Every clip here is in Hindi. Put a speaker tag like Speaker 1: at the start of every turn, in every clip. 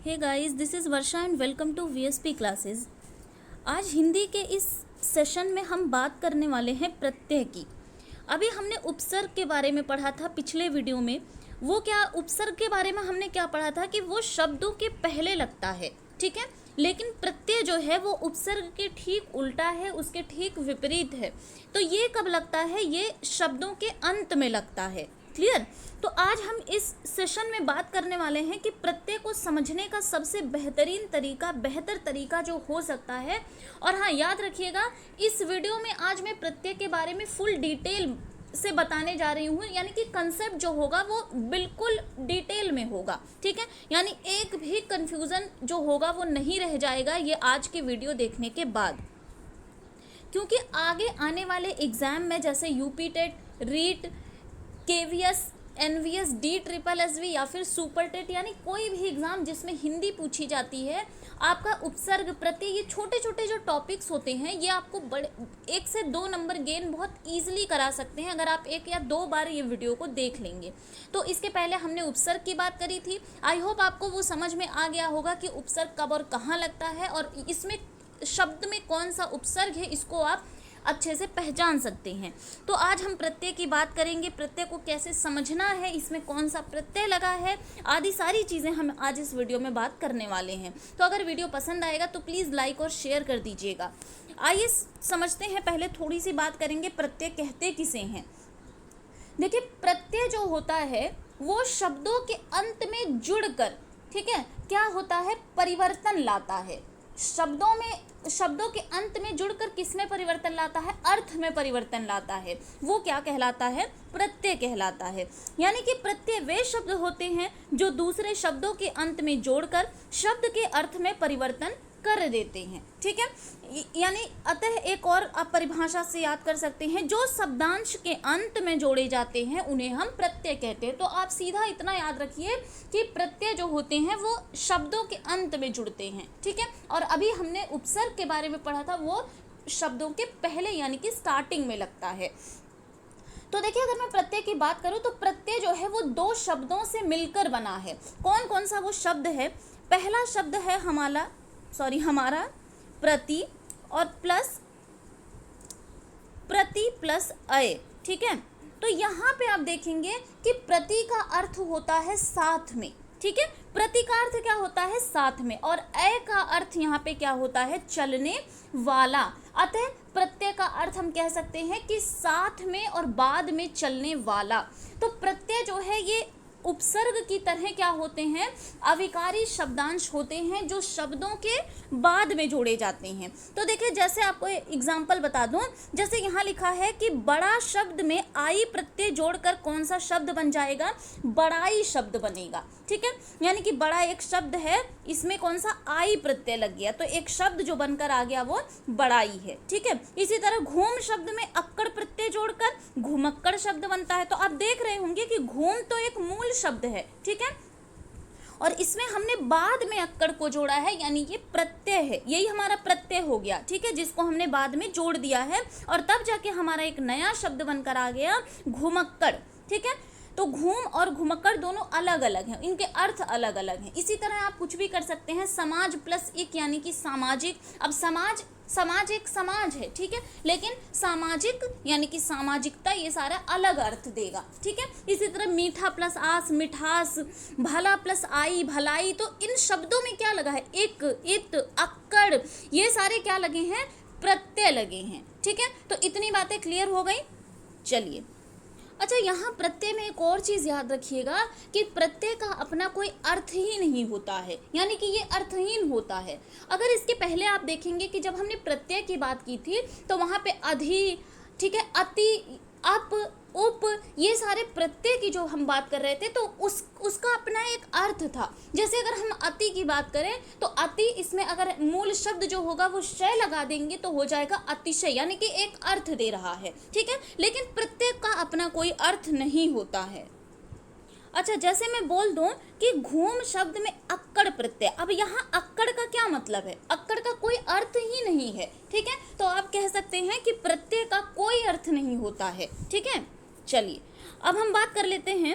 Speaker 1: Hey guys, this is Varsha and welcome to VSP classes. आज हिंदी के इस सेशन में हम बात करने वाले हैं प्रत्यय की। अभी हमने उपसर्ग के बारे में पढ़ा था पिछले वीडियो में। वो क्या, उपसर्ग के बारे में हमने क्या पढ़ा था कि वो शब्दों के पहले लगता है, ठीक है। लेकिन प्रत्यय जो है वो उपसर्ग के ठीक उल्टा है, उसके ठीक विपरीत है। तो ये कब लगता है? ये शब्दों के अंत में लगता है। क्लियर? तो आज हम इस सेशन में बात करने वाले हैं कि प्रत्यय को समझने का सबसे बेहतर तरीका जो हो सकता है। और हाँ, याद रखिएगा, इस वीडियो में आज मैं प्रत्यय के बारे में फुल डिटेल से बताने जा रही हूँ, यानी कि कंसेप्ट जो होगा वो बिल्कुल डिटेल में होगा, ठीक है। यानी एक भी कंफ्यूजन जो होगा वो नहीं रह जाएगा ये आज की वीडियो देखने के बाद, क्योंकि आगे आने वाले एग्जाम में जैसे UP TET, REET, KVS, NVS, D triple SB या फिर सुपर टेट, यानी कोई भी एग्ज़ाम जिसमें हिंदी पूछी जाती है, आपका उपसर्ग, प्रत्यय, ये छोटे छोटे जो टॉपिक्स होते हैं ये आपको बड़े 1 से 2 नंबर गेन बहुत ईजिली करा सकते हैं अगर आप 1 या 2 बार ये वीडियो को देख लेंगे। तो इसके पहले हमने उपसर्ग की बात करी थी। आई होप आपको वो समझ में आ गया होगा कि उपसर्ग कब और कहाँ लगता है, और इसमें शब्द में कौन सा उपसर्ग है इसको आप अच्छे से पहचान सकते हैं। तो आज हम प्रत्यय की बात करेंगे, प्रत्यय को कैसे समझना है, इसमें कौन सा प्रत्यय लगा है, आदि सारी चीज़ें हम आज इस वीडियो में बात करने वाले हैं। तो अगर वीडियो पसंद आएगा तो प्लीज़ लाइक और शेयर कर दीजिएगा। आइए समझते हैं। पहले थोड़ी सी बात करेंगे प्रत्यय कहते किसे हैं। देखिए, प्रत्यय जो होता है वो शब्दों के अंत में जुड़कर, ठीक है, क्या होता है, परिवर्तन लाता है। शब्दों के अंत में जुड़कर किसमें परिवर्तन लाता है? अर्थ में परिवर्तन लाता है। वो क्या कहलाता है? प्रत्यय कहलाता है। यानी कि प्रत्यय वे शब्द होते हैं जो दूसरे शब्दों के अंत में जोड़कर शब्द के अर्थ में परिवर्तन कर देते हैं, ठीक है। यानी अतः एक और आप परिभाषा से याद कर सकते हैं, जो शब्दांश के अंत में जोड़े जाते हैं उन्हें हम प्रत्यय कहते हैं। तो आप सीधा इतना याद रखिए कि प्रत्यय जो होते हैं वो शब्दों के अंत में जुड़ते हैं, ठीक है। और अभी हमने उपसर्ग के बारे में पढ़ा था, वो शब्दों के पहले यानी कि स्टार्टिंग में लगता है। तो देखिए, अगर मैं प्रत्यय की बात करूं तो प्रत्यय जो है वो 2 शब्दों से मिलकर बना है। कौन कौन सा वो शब्द है? पहला शब्द है हमारा प्रति, और प्रति प्लस अय, ठीक है। तो यहाँ पे आप देखेंगे कि प्रति का अर्थ होता है साथ में, ठीक है। प्रति का अर्थ क्या होता है? साथ में। और अय का अर्थ यहाँ पे क्या होता है? चलने वाला। अतः प्रत्यय का अर्थ हम कह सकते हैं कि साथ में और बाद में चलने वाला। तो प्रत्यय जो है ये उपसर्ग की तरह क्या होते हैं? अविकारी शब्दांश होते हैं जो शब्दों के बाद में जोड़े जाते हैं। तो देखिए, जैसे आपको एग्जांपल बता दूं, जैसे यहाँ लिखा है कि बड़ा शब्द में आई प्रत्यय जोड़कर कौन सा शब्द बन जाएगा? बड़ाई शब्द बनेगा, ठीक है। यानी कि बड़ा एक शब्द है, इसमें कौन सा? आई प्रत्यय लग गया, तो एक शब्द जो बनकर आ गया वो बड़ाई है, ठीक है। इसी तरह घूम शब्द में अक्कड़ प्रत्यय जोड़कर घुमक्कड़ शब्द बनता है। तो आप देख रहे होंगे कि घूम तो एक मूल शब्द है, ठीक है, और इसमें हमने बाद में अक्कड़ को जोड़ा है, यानी ये प्रत्यय है, यही हमारा प्रत्यय हो गया, ठीक है, जिसको हमने बाद में जोड़ दिया है और तब जाके हमारा एक नया शब्द बनकर आ गया घुमक्कड़, ठीक है। तो घूम और घुमक्कड़ दोनों अलग अलग हैं, इनके अर्थ अलग अलग हैं। इसी तरह आप कुछ भी कर सकते हैं, समाज प्लस एक यानी कि सामाजिक। अब समाज एक समाज है, ठीक है, लेकिन सामाजिक यानी कि सामाजिकता, ये सारा अलग अर्थ देगा, ठीक है। इसी तरह मीठा प्लस आस, मिठास, भला प्लस आई, भलाई। तो इन शब्दों में क्या लगा है? इक, इत, अक्कड़, ये सारे क्या लगे हैं? प्रत्यय लगे हैं, ठीक है। तो इतनी बातें क्लियर हो गई। चलिए, अच्छा, यहाँ प्रत्यय में एक और चीज़ याद रखिएगा कि प्रत्यय का अपना कोई अर्थ ही नहीं होता है, यानी कि ये अर्थहीन होता है। अगर इसके पहले आप देखेंगे कि जब हमने प्रत्यय की बात की थी तो वहाँ पे अधि, ठीक है, अति, अप, उप, ये सारे प्रत्यय की जो हम बात कर रहे थे तो उसका अपना एक अर्थ था। जैसे अगर हम अति की बात करें तो अति, इसमें अगर मूल शब्द जो होगा वो शय लगा देंगे तो हो जाएगा अतिशय, यानी कि एक अर्थ दे रहा है, ठीक है। लेकिन प्रत्यय का अपना कोई अर्थ नहीं होता है। अच्छा, जैसे मैं बोल दूं कि घूम शब्द में अक्कड़ प्रत्यय, अब यहाँ अक्कड़ का क्या मतलब है? अक्कड़ का कोई अर्थ ही नहीं है, ठीक है। तो आप कह सकते हैं कि प्रत्यय का कोई अर्थ नहीं होता है, ठीक है। चलिए, अब हम बात कर लेते हैं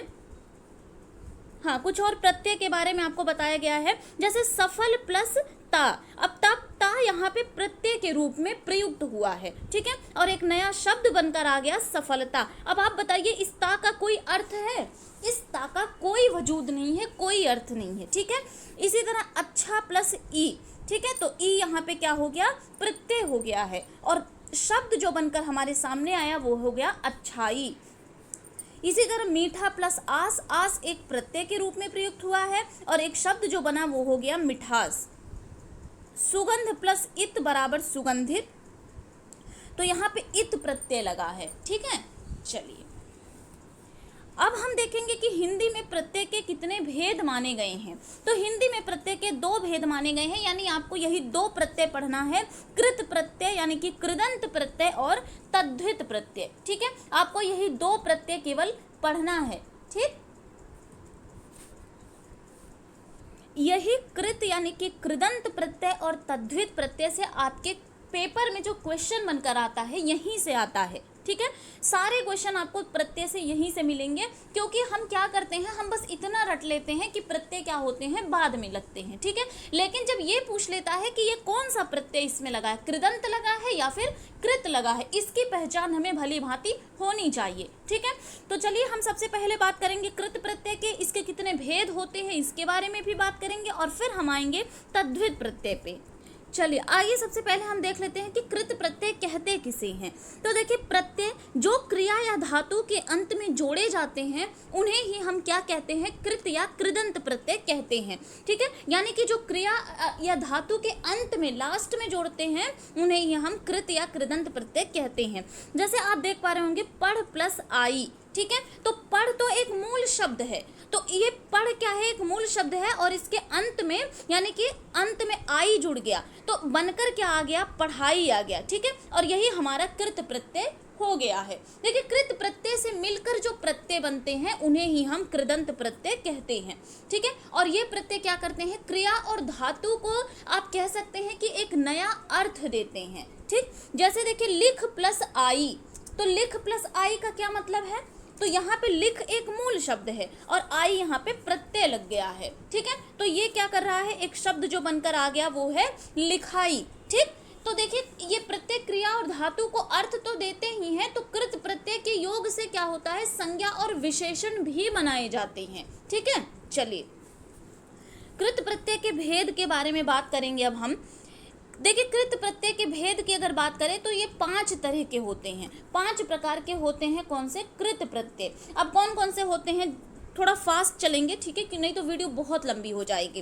Speaker 1: हाँ, कुछ और प्रत्यय के बारे में आपको बताया गया है, जैसे सफल प्लस ता। अब तब ता यहाँ पे प्रत्यय के रूप में प्रयुक्त हुआ है, ठीक है, और एक नया शब्द बनकर आ गया सफलता। अब आप बताइए इस ता का कोई अर्थ है? इस ता का कोई वजूद नहीं है, कोई अर्थ नहीं है, ठीक है। इसी तरह अच्छा प्लस ई, ठीक है, तो ई यहाँ पे क्या हो गया? प्रत्यय हो गया है, और शब्द जो बनकर हमारे सामने आया वो हो गया अच्छाई। इसी तरह मीठा प्लस आस, आस एक प्रत्यय के रूप में प्रयुक्त हुआ है, और एक शब्द जो बना वो हो गया मिठास। सुगंध प्लस इत बराबर सुगंधित, तो यहाँ पे इत प्रत्यय लगा है, ठीक है। चलिए अब हम देखेंगे कि हिंदी में प्रत्यय के कितने भेद माने गए हैं। तो हिंदी में प्रत्यय के 2 भेद माने गए हैं, यानी आपको यही 2 प्रत्यय पढ़ना है, कृत प्रत्यय यानी कि कृदंत प्रत्यय और तद्धित प्रत्यय, ठीक है। आपको यही 2 प्रत्यय केवल पढ़ना है, ठीक। यही कृत यानी कि कृदंत प्रत्यय और तद्धित प्रत्यय से आपके पेपर में जो क्वेश्चन बनकर आता है यहीं से आता है, ठीक है। सारे क्वेश्चन आपको प्रत्यय से यहीं से मिलेंगे, क्योंकि हम क्या करते हैं, हम बस इतना रट लेते हैं कि प्रत्यय क्या होते हैं बाद में लगते हैं, ठीक है। लेकिन जब ये पूछ लेता है कि ये कौन सा प्रत्यय इसमें लगा है, कृदंत लगा है या फिर कृत लगा है, इसकी पहचान हमें भली भांति होनी चाहिए, ठीक है। तो चलिए हम सबसे पहले बात करेंगे कृत प्रत्यय के, इसके कितने भेद होते हैं इसके बारे में भी बात करेंगे, और फिर हम आएंगे तद्धित प्रत्यय पे। चलिए आइए सबसे पहले हम देख लेते हैं कि कृत प्रत्यय कहते किसे हैं। तो देखिए प्रत्यय जो क्रिया या धातु के अंत में जोड़े जाते हैं उन्हें ही हम क्या कहते हैं, कृत या कृदंत प्रत्यय कहते हैं, ठीक है। यानी कि जो क्रिया या धातु के अंत में लास्ट में जोड़ते हैं उन्हें ही हम कृत या कृदंत प्रत्यय कहते हैं। जैसे आप देख पा रहे होंगे पढ़ प्लस आई, ठीक है। तो पढ़ तो एक मूल शब्द है, तो ये पढ़ क्या है, एक मूल शब्द है, और इसके अंत में यानी कि अंत में आई जुड़ गया तो बनकर क्या आ गया, पढ़ाई आ गया, ठीक है। और यही हमारा कृत प्रत्यय हो गया है। देखिए कृत प्रत्यय से मिलकर जो प्रत्यय बनते हैं उन्हें ही हम कृदंत प्रत्यय कहते हैं, ठीक है। और ये प्रत्यय क्या करते हैं, क्रिया और धातु को आप कह सकते हैं कि एक नया अर्थ देते हैं, ठीक। जैसे देखिए लिख प्लस आई, तो लिख प्लस आई का क्या मतलब है, तो यहाँ पे लिख एक मूल शब्द है और आई यहाँ पे प्रत्यय लग गया है, ठीक है। तो ये क्या कर रहा है, एक शब्द जो बनकर आ गया वो है लिखाई, ठीक। तो देखिए ये प्रत्यय क्रिया और धातु को अर्थ तो देते ही हैं, तो कृत प्रत्यय के योग से क्या होता है, संज्ञा और विशेषण भी बनाए जाते हैं, ठीक है। चलिए कृत प्रत्यय के भेद के बारे में बात करेंगे अब हम। देखिए कृत प्रत्यय के भेद की अगर बात करें तो ये 5 तरह के होते हैं, 5 प्रकार के होते हैं। कौन से, कृत प्रत्यय। अब कौन कौन से होते हैं, थोड़ा फास्ट चलेंगे, ठीक है, कि नहीं तो वीडियो बहुत लंबी हो जाएगी।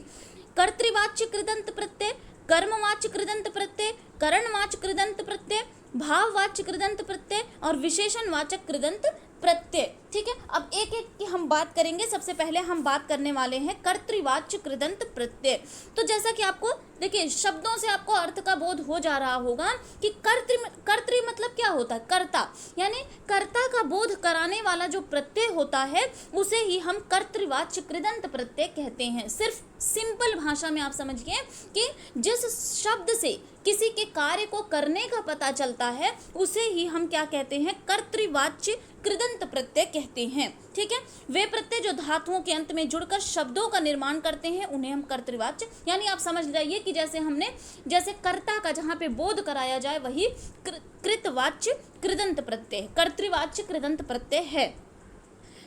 Speaker 1: कर्तृवाच्य कृदंत प्रत्यय, कर्मवाच्य कृदंत प्रत्यय, करणवाच्य कृदंत प्रत्यय, भाववाच्य कृदंत प्रत्यय और विशेषणवाचक कृदंत प्रत्यय, ठीक है। अब एक एक की हम बात करेंगे। सबसे पहले हम बात करने वाले हैं कर्तृवाच्य कृदंत प्रत्यय। तो जैसा कि आपको देखिए शब्दों से आपको अर्थ का बोध हो जा रहा होगा कि कर्तृ मतलब क्या होता है, कर्ता, यानी कर्ता का बोध कराने वाला जो प्रत्यय होता है उसे ही हम कर्तृवाच्य कृदंत प्रत्यय कहते हैं। सिर्फ सिंपल भाषा में आप समझिए कि जिस शब्द से किसी के कार्य को करने का पता चलता है उसे ही हम क्या कहते हैं, कर्तृवाच्य कृदंत प्रत्यय कहते हैं, ठीक है। वे प्रत्यय जो धातुओं के अंत में जुड़कर शब्दों का निर्माण करते हैं उन्हें हम कर्तृवाच्य, यानी आप समझ जाइए कि जैसे कर्ता का जहाँ पे बोध कराया जाए वही कृतवाच्य कृदंत प्रत्यय, कर्तृवाच्य कृदंत प्रत्यय है।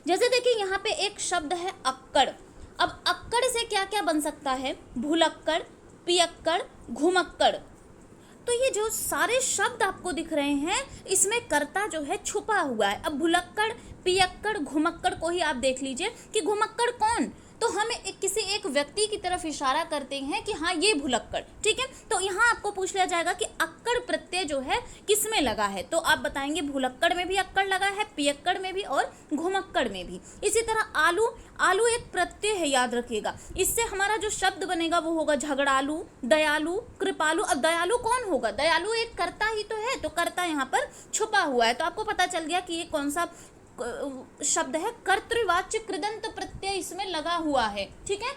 Speaker 1: जैसे देखिए यहाँ पे एक शब्द है अक्कड़। अब अक्कड़ से क्या क्या बन सकता है, भुलक्कड़, पियक्कड़, घुमक्कड़। तो ये जो सारे शब्द आपको दिख रहे हैं इसमें कर्ता जो है छुपा हुआ है। अब भुलक्कड़, पियक्कड़, घुमक्कड़ को ही आप देख लीजिए कि घुमक्कड़ कौन, तो हम किसी एक व्यक्ति की तरफ इशारा करते हैं कि हाँ ये भुलक्कड़, ठीक है। तो यहाँ आपको पूछ लिया जाएगा कि अक्कड़ प्रत्यय जो है किसमें लगा है, तो आप बताएंगे भुलक्कड़ में भी अक्कड़ लगा है, पियक्कड़ में भी और घुमक्कड़ में भी। इसी तरह आलू, आलू एक प्रत्यय है, याद रखिएगा। इससे हमारा जो शब्द बनेगा वो होगा झगड़ालू, दयालु, कृपालु। अब दयालु कौन होगा, दयालु एक कर्ता ही तो है, तो कर्ता यहाँ पर छुपा हुआ है। तो आपको पता चल गया कि ये कौन सा शब्द है, कर्तृवाच्य कृदंत प्रत्यय इसमें लगा हुआ है, ठीक है,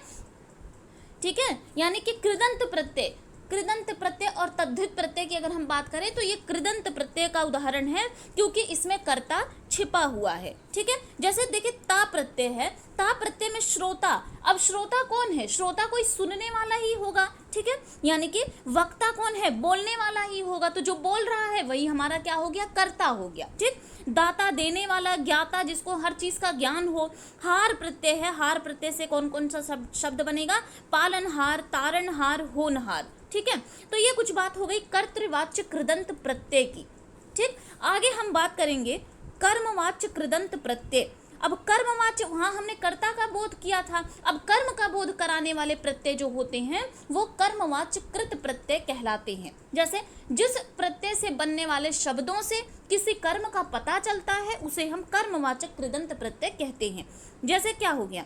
Speaker 1: ठीक है। यानी कि कृदंत प्रत्यय, कृदंत प्रत्यय और तद्धित प्रत्यय की अगर हम बात करें तो ये कृदंत प्रत्यय का उदाहरण है, क्योंकि इसमें कर्ता छिपा हुआ है। ठीक है, जैसे देखिए ता प्रत्यय है, ता प्रत्यय में श्रोता, अब श्रोता कौन है, श्रोता कोई सुनने वाला ही होगा। ठीक है, यानी कि वक्ता कौन है, बोलने वाला ही होगा, तो जो बोल रहा है वही हमारा क्या हो गया, कर्ता हो गया। ठीक, दाता देने वाला, ज्ञाता जिसको हर चीज का ज्ञान हो। हार प्रत्यय है, हार प्रत्यय से कौन कौन सा शब्द बनेगा, पालनहार, तारणहार, होनहार। ठीक है, तो ये कुछ बात हो गई कर्तृवाच्य कृदंत प्रत्यय की। ठीक, आगे हम बात करेंगे कर्मवाच्य कृदंत प्रत्यय। अब कर्मवाच्य, वहां हमने कर्ता का बोध किया था, अब कर्म का बोध कराने वाले प्रत्यय जो होते हैं वो कर्मवाच्य कृत प्रत्यय कहलाते हैं। जैसे जिस प्रत्यय से बनने वाले शब्दों से किसी कर्म का पता चलता है उसे हम कर्मवाचक कृदंत प्रत्यय कहते हैं। जैसे क्या हो गया,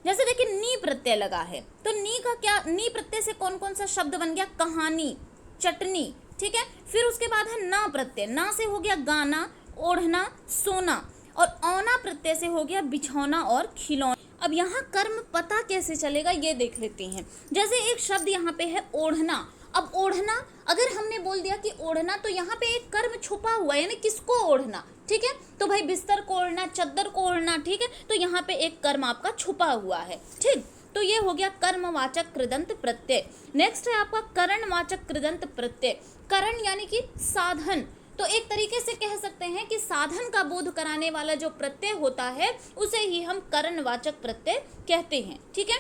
Speaker 1: जैसे देखिए नी प्रत्यय लगा है, तो नी का क्या, नी प्रत्यय से कौन कौन सा शब्द बन गया, कहानी, चटनी। ठीक है, फिर उसके बाद है ना प्रत्यय, ना से हो गया गाना, ओढ़ना, सोना, और औना प्रत्यय से हो गया बिछौना और खिलौना। अब यहाँ कर्म पता कैसे चलेगा ये देख लेते हैं। जैसे एक शब्द यहाँ पे है ओढ़ना, अब ओढ़ना अगर हमने बोल दिया कि ओढ़ना, तो यहाँ पे एक कर्म छुपा हुआ है, यानी किसको ओढ़ना। ठीक है, तो भाई बिस्तर को ओढ़ना, चद्दर को ओढ़ना। ठीक है, तो यहाँ पे एक कर्म आपका छुपा हुआ है। ठीक, तो ये हो गया कर्मवाचक कृदंत प्रत्यय। नेक्स्ट है आपका करणवाचक कृदंत प्रत्यय। करण यानी कि साधन, तो एक तरीके से कह सकते हैं कि साधन का बोध कराने वाला जो प्रत्यय होता है उसे ही हम करणवाचक प्रत्यय कहते हैं। ठीक है,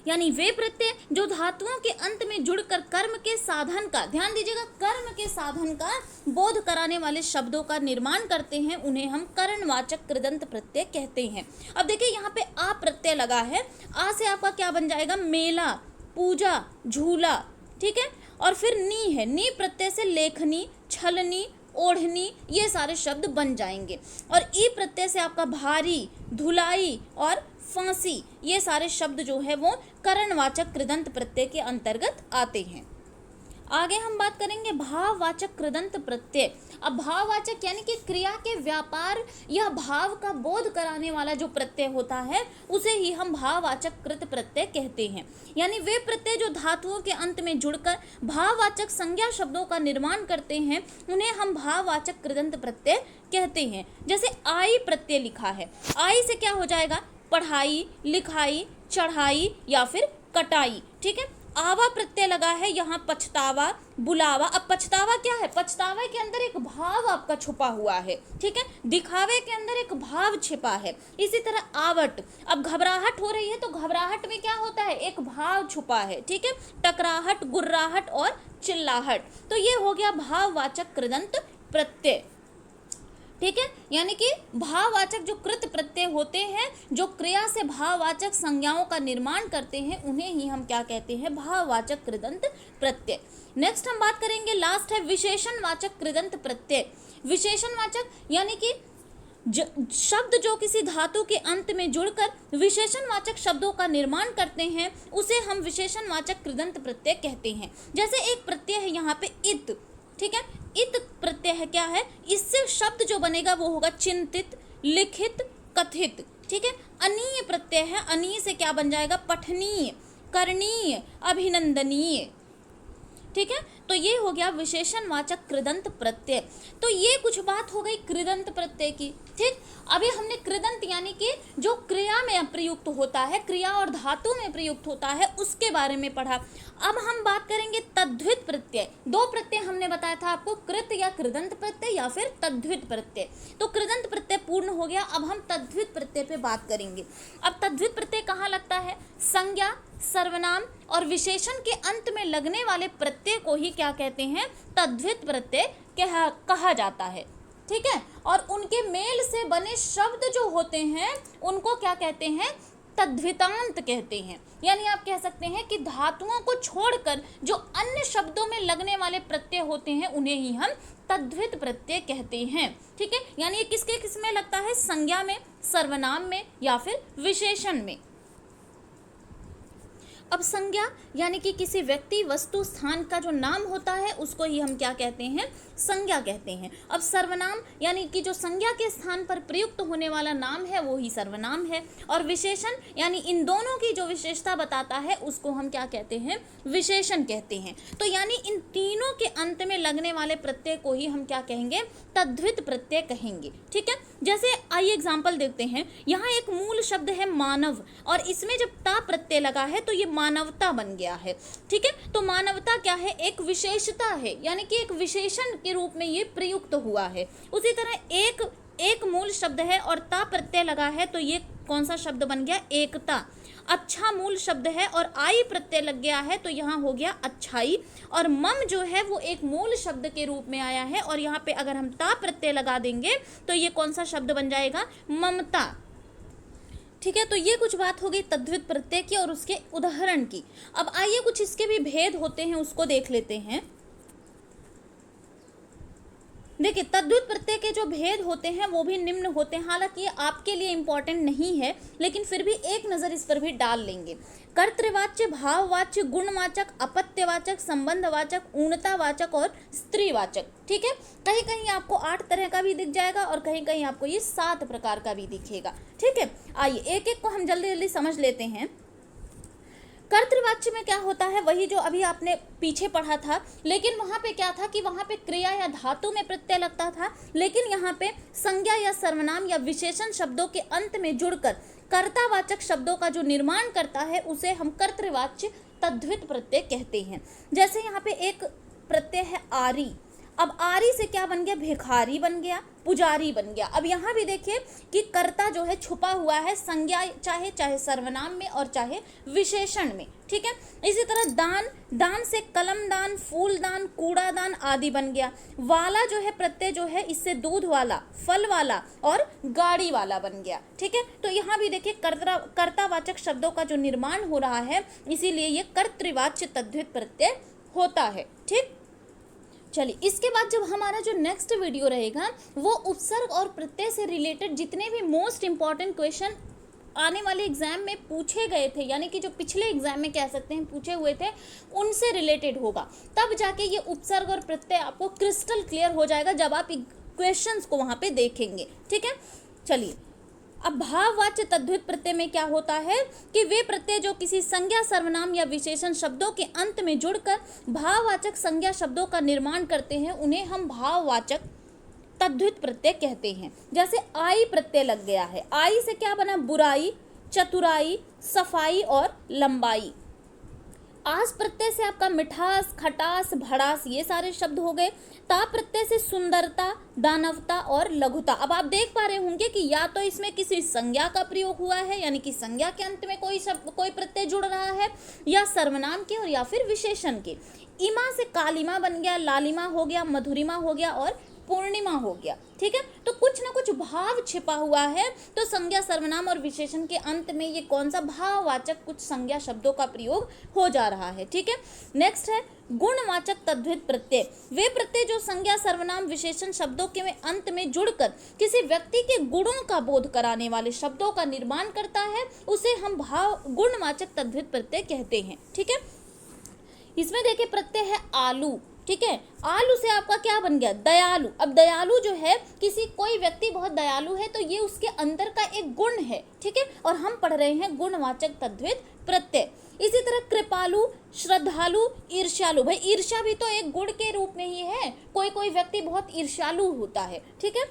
Speaker 1: यानी वे प्रत्यय जो धातुओं के अंत में जुड़कर कर्म के साधन का, ध्यान दीजिएगा, कर्म के साधन का बोध कराने वाले शब्दों का निर्माण करते हैं, उन्हें हम करणवाचक कृदंत प्रत्यय कहते हैं। अब देखिए यहाँ पे आ प्रत्यय लगा है, आ से आपका क्या बन जाएगा, मेला, पूजा, झूला। ठीक है, और फिर नी है, नी प्रत्यय से लेखनी, छलनी, ओढ़नी, ये सारे शब्द बन जाएंगे। और ई प्रत्यय से आपका भारी, धुलाई और फांसी, ये सारे शब्द जो है वो करणवाचक कृदंत प्रत्यय के अंतर्गत आते हैं। आगे हम बात करेंगे भाववाचक कृदंत प्रत्यय। अब भाववाचक यानी कि क्रिया के व्यापार या भाव का बोध कराने वाला जो प्रत्यय होता है उसे ही हम भाववाचक कृत प्रत्यय कहते हैं। यानी वे प्रत्यय जो धातुओं के अंत में जुड़कर भाववाचक संज्ञा शब्दों का निर्माण करते हैं उन्हें हम भाववाचक कृदंत प्रत्यय कहते हैं। जैसे आई प्रत्यय लिखा है, आई से क्या हो जाएगा, पढ़ाई, लिखाई, चढ़ाई या फिर कटाई। ठीक है, आवा प्रत्यय लगा है, यहाँ पछतावा, बुलावा। अब पछतावा क्या है, पछतावे के अंदर एक भाव आपका छुपा हुआ है। ठीक है, दिखावे के अंदर एक भाव छिपा है। इसी तरह आवट, अब घबराहट हो रही है तो घबराहट में क्या होता है, एक भाव छुपा है। ठीक है, टकराहट, गुर्राहट और चिल्लाहट, तो ये हो गया भाववाचक कृदंत प्रत्यय। ठीक है, यानी कि भाववाचक जो कृत प्रत्यय होते हैं जो क्रिया से भाववाचक संज्ञाओं का निर्माण करते हैं उन्हें ही हम क्या कहते हैं, भाववाचक कृदंत प्रत्यय। नेक्स्ट हम बात करेंगे, लास्ट है विशेषणवाचक कृदंत प्रत्यय। विशेषणवाचक यानी कि शब्द जो किसी धातु के अंत में जुड़कर विशेषणवाचक शब्दों का निर्माण करते हैं उसे हम विशेषणवाचक कृदंत प्रत्यय कहते हैं। जैसे एक प्रत्यय है यहाँ पे इत। ठीक है, इत प्रत्यय है, क्या है, इससे शब्द जो बनेगा वो होगा चिंतित, लिखित, कथित। ठीक है, अनीय प्रत्यय है, अनीय से क्या बन जाएगा, पठनीय, करणीय, अभिनंदनीय। ठीक है, तो ये हो गया विशेषणवाचक कृदंत प्रत्यय। तो ये कुछ बात हो गई कृदंत प्रत्यय की। ठीक, अभी हमने कृदंत यानी कि जो क्रिया में प्रयुक्त होता है, क्रिया और धातु में प्रयुक्त होता है उसके बारे में पढ़ा। अब हम बात करेंगे तद्धित प्रत्यय। दो प्रत्यय हमने बताया था आपको, कृत या कृदंत प्रत्यय या फिर तद्धित प्रत्यय। तो कृदंत प्रत्यय पूर्ण हो गया, अब हम तद्धित प्रत्यय पे बात करेंगे। अब तद्धित प्रत्यय कहाँ लगता है, संज्ञा, सर्वनाम और विशेषण के अंत में लगने वाले प्रत्यय को ही क्या कहते हैं, तद्धित प्रत्यय कहा जाता है। ठीक है, और उनके मेल से बने शब्द जो होते हैं उनको क्या कहते हैं, तद्धितांत कहते हैं। यानी आप कह सकते हैं कि धातुओं को छोड़कर जो अन्य शब्दों में लगने वाले प्रत्यय होते हैं उन्हें ही हम तद्धित प्रत्यय कहते हैं। ठीक है, यानी ये किसके किस में लगता है, संज्ञा में, सर्वनाम में या फिर विशेषण में। अब संज्ञा यानी कि किसी व्यक्ति, वस्तु, स्थान का जो नाम होता है उसको ही हम क्या कहते हैं, संज्ञा कहते हैं। अब सर्वनाम यानी कि जो संज्ञा के स्थान पर प्रयुक्त होने वाला नाम है वो ही सर्वनाम है। और विशेषण यानी इन दोनों की जो विशेषता बताता है उसको हम क्या कहते हैं, विशेषण कहते हैं। तो यानी इन तीनों के अंत में लगने वाले प्रत्यय को ही हम क्या कहेंगे, तद्धित प्रत्यय कहेंगे। ठीक है, जैसे आइए एग्जाम्पल देखते हैं। यहाँ एक मूल शब्द है मानव, और इसमें जब ता प्रत्यय लगा है तो ये मानवता बन गया है। ठीक है, तो मानवता क्या है, एक विशेषता है, यानी कि एक विशेषण के रूप में ये प्रयुक्त हुआ है। उसी तरह एक मूल शब्द है और ता प्रत्यय लगा है तो ये कौन सा शब्द बन गया, एकता। अच्छा मूल शब्द है और आई प्रत्यय लग गया है तो यहाँ हो गया अच्छाई। और मम जो है वो एक मूल शब्द के रूप में आया है और यहाँ पे अगर हम ता प्रत्यय लगा देंगे तो ये कौन सा शब्द बन जाएगा, ममता। ठीक है, तो ये कुछ बात हो गई तद्धित प्रत्यय की और उसके उदाहरण की। अब आइए कुछ इसके भी भेद होते हैं उसको देख लेते हैं। देखिए, तद्धित प्रत्यय के जो भेद होते हैं वो भी निम्न होते हैं। हालांकि ये आपके लिए इंपॉर्टेंट नहीं है लेकिन फिर भी एक नज़र इस पर भी डाल लेंगे। कर्तृवाच्य, भाववाच्य, गुणवाचक, अपत्यवाचक, संबंधवाचक, ऊर्णतावाचक और स्त्रीवाचक। ठीक है, कहीं कहीं आपको 8 तरह का भी दिख जाएगा और कहीं कहीं आपको ये 7 प्रकार का भी दिखेगा। ठीक है, आइए एक एक को हम जल्दी जल्दी समझ लेते हैं। कर्तृवाच्य में क्या होता है, वही जो अभी आपने पीछे पढ़ा था, लेकिन वहाँ पे क्या था कि वहाँ पे क्रिया या धातु में प्रत्यय लगता था, लेकिन यहाँ पे संज्ञा या सर्वनाम या विशेषण शब्दों के अंत में जुड़कर कर्तावाचक शब्दों का जो निर्माण करता है उसे हम कर्तृवाच्य तद्धित प्रत्यय कहते हैं। जैसे यहाँ पे एक प्रत्यय है आरी। अब आरी से क्या बन गया, भिखारी बन गया, पुजारी बन गया। अब यहाँ भी देखिए कि कर्ता जो है छुपा हुआ है, संज्ञा चाहे सर्वनाम में और चाहे विशेषण में। ठीक है, इसी तरह दान से कलमदान, फूलदान, कूड़ादान आदि बन गया। वाला जो है प्रत्यय जो है इससे दूध वाला, फल वाला और गाड़ी वाला बन गया। ठीक है, तो यहाँ भी देखिए कर्तावाचक शब्दों का जो निर्माण हो रहा है इसीलिए ये कर्तृवाच्य तद्धित प्रत्यय होता है। ठीक, चलिए इसके बाद जब हमारा जो नेक्स्ट वीडियो रहेगा वो उपसर्ग और प्रत्यय से रिलेटेड जितने भी मोस्ट इंपॉर्टेंट क्वेश्चन आने वाले एग्जाम में पूछे गए थे, यानी कि जो पिछले एग्जाम में कह सकते हैं पूछे हुए थे, उनसे रिलेटेड होगा। तब जाके ये उपसर्ग और प्रत्यय आपको क्रिस्टल क्लियर हो जाएगा जब आप क्वेश्चंस को वहाँ पे देखेंगे। ठीक है, चलिए अब भाववाच्य तद्धित प्रत्यय में क्या होता है कि वे प्रत्यय जो किसी संज्ञा, सर्वनाम या विशेषण शब्दों के अंत में जुड़कर भाववाचक संज्ञा शब्दों का निर्माण करते हैं उन्हें हम भाववाचक तद्धित प्रत्यय कहते हैं। जैसे आई प्रत्यय लग गया है, आई से क्या बना, बुराई, चतुराई, सफाई और लंबाई। आस प्रत्यय से आपका मिठास, खटास, भड़ास ये सारे शब्द हो गए। ता प्रत्यय से सुंदरता, दानवता और लघुता। अब आप देख पा रहे होंगे कि या तो इसमें किसी संज्ञा का प्रयोग हुआ है, यानी कि संज्ञा के अंत में कोई प्रत्यय जुड़ रहा है, या सर्वनाम के और या फिर विशेषण के। इमा से कालिमा बन गया, लालिमा हो गया, मधुरिमा हो गया और पूर्णिमा हो गया। ठीक है, तो कुछ ना कुछ भाव छिपा हुआ है, तो संज्ञा, सर्वनाम और विशेषण के अंत में ये कौन सा भाववाचक कुछ संज्ञा शब्दों का प्रयोग हो जा रहा है। ठीक है, नेक्स्ट है गुणवाचक तद्धित प्रत्यय। वे प्रत्यय जो संज्ञा, सर्वनाम, विशेषण शब्दों के अंत में जुड़कर किसी व्यक्ति के गुणों का बोध कराने वाले शब्दों का निर्माण करता है उसे हम गुणवाचक तद्धित प्रत्यय कहते हैं। ठीक है, इसमें देखिए प्रत्यय है आलू। ठीक है, आलू से आपका क्या बन गया, दयालु। अब दयालु जो है कोई व्यक्ति बहुत दयालु है तो ये उसके अंदर का एक गुण है। ठीक है, और हम पढ़ रहे हैं गुणवाचक तद्धित प्रत्यय। इसी तरह कृपालु, श्रद्धालु, ईर्ष्यालु। भाई ईर्ष्या भी तो एक गुण के रूप में ही है, कोई व्यक्ति बहुत ईर्ष्यालु होता है। ठीक है,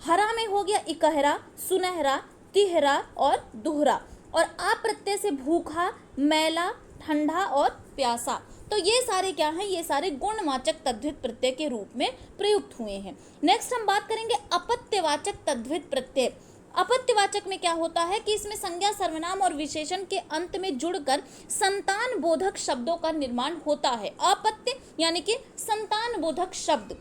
Speaker 1: हरा में हो गया इकहरा, सुनहरा, तिहरा और दुहरा। और आप प्रत्यय से भूखा, मैला, ठंडा और प्यासा। तो ये सारे क्या हैं, ये सारे गुणवाचक तद्धित प्रत्यय के रूप में प्रयुक्त हुए हैं। नेक्स्ट हम बात करेंगे अपत्यवाचक तद्धित प्रत्यय। अपत्यवाचक में क्या होता है कि इसमें संज्ञा, सर्वनाम और विशेषण के अंत में जुड़कर संतान बोधक शब्दों का निर्माण होता है। अपत्य यानी कि संतान बोधक शब्द।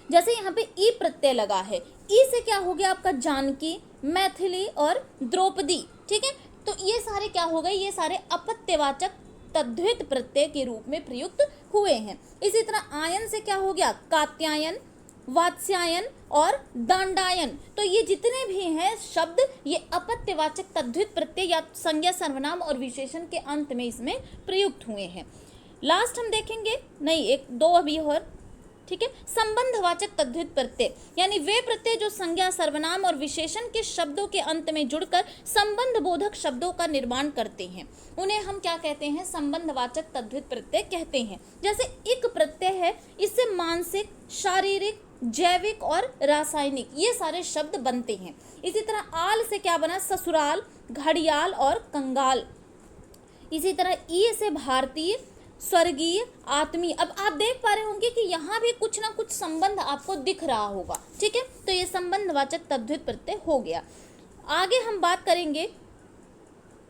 Speaker 1: जैसे यहाँ पे ई प्रत्यय लगा है, ई से क्या हो गया आपका जानकी, मैथिली और द्रौपदी। ठीक है, तो ये सारे क्या हो गए, ये सारे अपत्यवाचक तद्धित प्रत्यय के रूप में प्रयुक्त हुए हैं। इसी तरह आयन से क्या हो गया, कात्यायन, वात्स्यायन और दंडायन। तो ये जितने भी हैं शब्द, ये अपत्यवाचक तद्धित प्रत्यय या संज्ञा सर्वनाम और विशेषण के अंत में इसमें प्रयुक्त हुए हैं। लास्ट हम देखेंगे, नहीं एक दो अभी और, ठीक है। संबंधवाचक तद्धित प्रत्यय यानी वे प्रत्यय जो संज्ञा सर्वनाम और विशेषण के शब्दों के अंत में जुड़कर संबंध बोधक शब्दों का निर्माण करते हैं, उन्हें हम क्या कहते हैं? संबंधवाचक तद्धित प्रत्यय कहते हैं। जैसे इक प्रत्यय है, इससे मानसिक, शारीरिक, जैविक और रासायनिक ये सारे शब्द बनते हैं। इसी तरह आल से क्या बना? ससुराल, घड़ियाल और कंगाल। इसी तरह ई से भारतीय, स्वर्गीय, आत्मीय। अब आप देख पा रहे होंगे कि यहाँ भी कुछ ना कुछ संबंध आपको दिख रहा होगा, ठीक है। तो ये संबंधवाचक तद्धित प्रत्यय हो गया। आगे हम बात करेंगे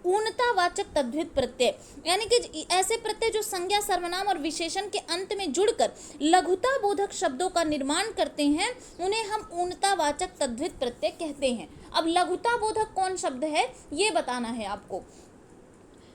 Speaker 1: ऊनतावाचक तद्धित प्रत्यय, यानी कि ऐसे प्रत्यय जो संज्ञा सर्वनाम और विशेषण के अंत में जुड़कर लघुता बोधक शब्दों का निर्माण करते हैं, उन्हें हम ऊनतावाचक तद्धित प्रत्यय कहते हैं। अब लघुता बोधक कौन शब्द है ये बताना है आपको।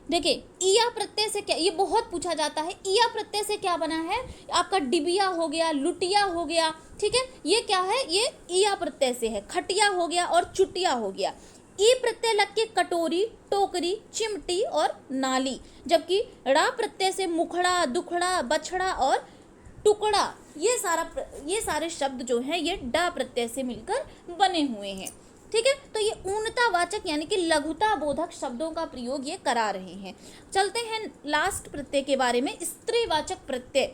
Speaker 1: देखिए ईया प्रत्यय से क्या, ये बहुत पूछा जाता है, ईया प्रत्यय से क्या बना है? आपका डिबिया हो गया, लुटिया हो गया, ठीक है। ये क्या है? ये ईया प्रत्यय से है। खटिया हो गया और चुटिया हो गया। ई प्रत्यय लग के कटोरी, टोकरी, चिमटी और नाली। जबकि ड़ा प्रत्यय से मुखड़ा, दुखड़ा, बछड़ा और टुकड़ा, ये सारे शब्द जो हैं ये डा प्रत्यय से मिलकर बने हुए हैं, ठीक है। तो ये ऊनतावाचक यानी कि लघुता बोधक शब्दों का प्रयोग ये करा रहे हैं। चलते हैं लास्ट प्रत्यय के बारे में, स्त्रीवाचक प्रत्यय,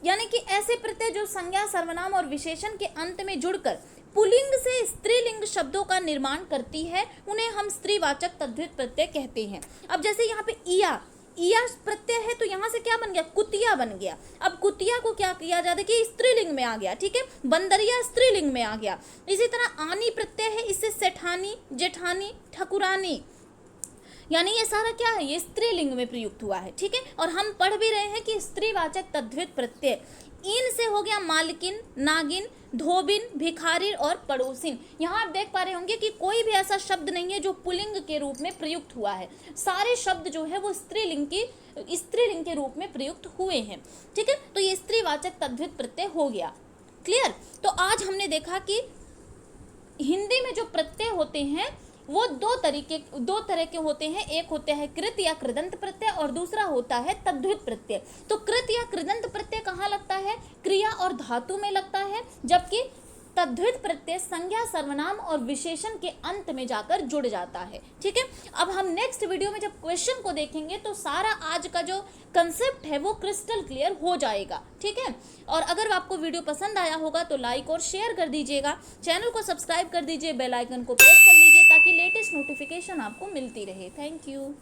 Speaker 1: यानी कि ऐसे प्रत्यय जो संज्ञा सर्वनाम और विशेषण के अंत में जुड़कर पुल्लिंग से स्त्रीलिंग शब्दों का निर्माण करती है, उन्हें हम स्त्रीवाचक तद्धित प्रत्यय कहते हैं। अब जैसे यहाँ पे ईया प्रत्यय है तो यहाँ से क्या बन गया? कुतिया बन गया। अब कुतिया को क्या किया जाता है कि स्त्रीलिंग में आ गया, ठीक है। बंदरिया स्त्रीलिंग में आ गया। इसी तरह आनी प्रत्यय है, इससे सेठानी, जेठानी, ठकुरानी, यानी ये सारा क्या है? ये स्त्रीलिंग में प्रयुक्त हुआ है, ठीक है। और हम पढ़ भी रहे हैं कि स्त्रीवाचक तद्धित प्रत्यय इन से हो गया मालकिन, नागिन, धोबिन, भिखारी और पड़ोसिन। यहाँ आप देख पा रहे होंगे कि कोई भी ऐसा शब्द नहीं है जो पुल्लिंग के रूप में प्रयुक्त हुआ है। सारे शब्द जो है वो स्त्रीलिंग के रूप में प्रयुक्त हुए हैं, ठीक है। तो ये स्त्रीवाचक तद्धित प्रत्यय हो गया। क्लियर? तो आज हमने देखा कि हिंदी में जो प्रत्यय होते हैं वो दो तरह के होते हैं। एक होते हैं कृत या कृदंत प्रत्यय और दूसरा होता है तद्धित प्रत्यय। तो कृत या कृदंत प्रत्यय कहाँ लगता है? क्रिया और धातु में लगता है, जबकि तद्धित प्रत्यय संज्ञा सर्वनाम और विशेषण के अंत में जाकर जुड़ जाता है, ठीक है। अब हम नेक्स्ट वीडियो में जब क्वेश्चन को देखेंगे तो सारा आज का जो कंसेप्ट है वो क्रिस्टल क्लियर हो जाएगा, ठीक है। और अगर आपको वीडियो पसंद आया होगा तो लाइक और शेयर कर दीजिएगा, चैनल को सब्सक्राइब कर दीजिए, बेल आइकन को प्रेस कर लीजिए ताकि लेटेस्ट नोटिफिकेशन आपको मिलती रहे। Thank you.